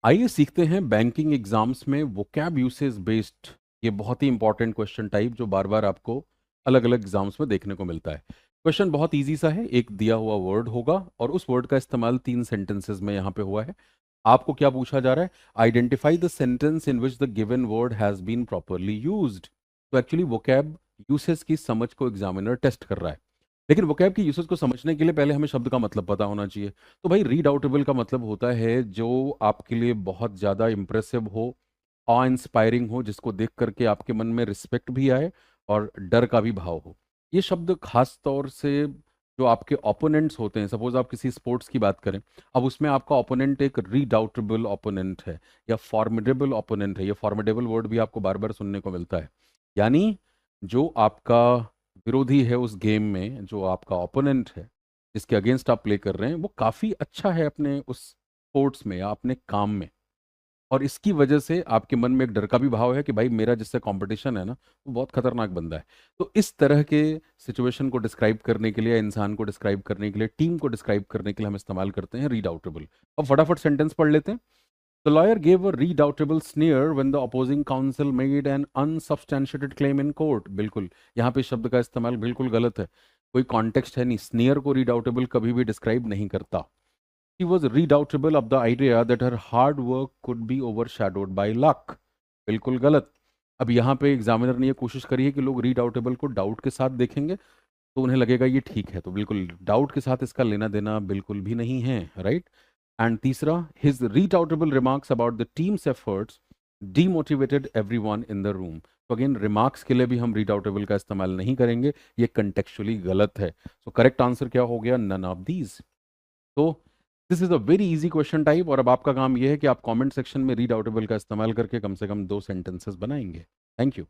आइए सीखते हैं बैंकिंग एग्जाम्स में वोकैब यूसेज बेस्ड। ये बहुत ही इंपॉर्टेंट क्वेश्चन टाइप जो बार बार आपको अलग अलग एग्जाम्स में देखने को मिलता है। क्वेश्चन बहुत इजी सा है, एक दिया हुआ वर्ड होगा और उस वर्ड का इस्तेमाल 3 सेंटेंसेस में यहाँ पे हुआ है। आपको क्या पूछा जा रहा है? Identify the sentence in which the given word has been properly used. तो एक्चुअली वोकैब यूसेज की समझ को एग्जामिनर टेस्ट कर रहा है, लेकिन वोकैब की यूसेज को समझने के लिए पहले हमें शब्द का मतलब पता होना चाहिए। तो भाई रीडाउटेबल का मतलब होता है जो आपके लिए बहुत ज़्यादा इम्प्रेसिव हो, ऑ इंस्पायरिंग हो, जिसको देख करके आपके मन में रिस्पेक्ट भी आए और डर का भी भाव हो। ये शब्द खास तौर से जो आपके ओपोनेंट्स होते हैं, सपोज आप किसी स्पोर्ट्स की बात करें, अब उसमें आपका ओपोनेंट एक रीडाउटेबल ओपोनेंट है या फॉर्मिडेबल ओपोनेंट है। ये फॉर्मिडेबल वर्ड भी आपको बार बार सुनने को मिलता है, यानी जो आपका विरोधी है उस गेम में, जो आपका ओपोनेंट है जिसके अगेंस्ट आप प्ले कर रहे हैं, वो काफ़ी अच्छा है अपने उस स्पोर्ट्स में या अपने काम में। और इसकी वजह से आपके मन में एक डर का भी भाव है कि भाई मेरा जिससे कंपटीशन है ना, वो बहुत खतरनाक बंदा है। तो इस तरह के सिचुएशन को डिस्क्राइब करने के लिए, इंसान को डिस्क्राइब करने के लिए, टीम को डिस्क्राइब करने के लिए हम इस्तेमाल करते हैं रीडाउटेबल। अब फटाफट सेंटेंस पढ़ लेते हैं। The lawyer gave a redoubtable sneer when the opposing counsel made an unsubstantiated claim in court. बिल्कुल, यहाँ पे शब्द का इस्तेमाल बिल्कुल गलत है, कोई कॉन्टेक्स्ट है नहीं। स्नियर को redoubtable कभी भी डिस्क्राइब नहीं करता। She was redoubtable of the idea that her hard work could be overshadowed by luck. बिल्कुल गलत। अब यहाँ पे एग्जामिनर ने ये कोशिश करी है कि लोग रीडाउटेबल को डाउट के साथ देखेंगे तो उन्हें लगेगा ये ठीक है, तो बिल्कुल डाउट के साथ इसका लेना देना बिल्कुल भी नहीं है, राइट। एंड तीसरा, his redoubtable remarks about the team's efforts demotivated everyone in the room. तो अगेन रिमार्क्स के लिए भी हम रीडाउटेबल का इस्तेमाल नहीं करेंगे, ये कंटेक्चुअली गलत है। सो करेक्ट आंसर क्या हो गया? None of these. तो this is a very easy question type और अब आपका काम यह है कि आप कमेंट सेक्शन में रीडाउटेबल का इस्तेमाल करके कम से कम 2 सेंटेंसेस बनाएंगे। Thank you.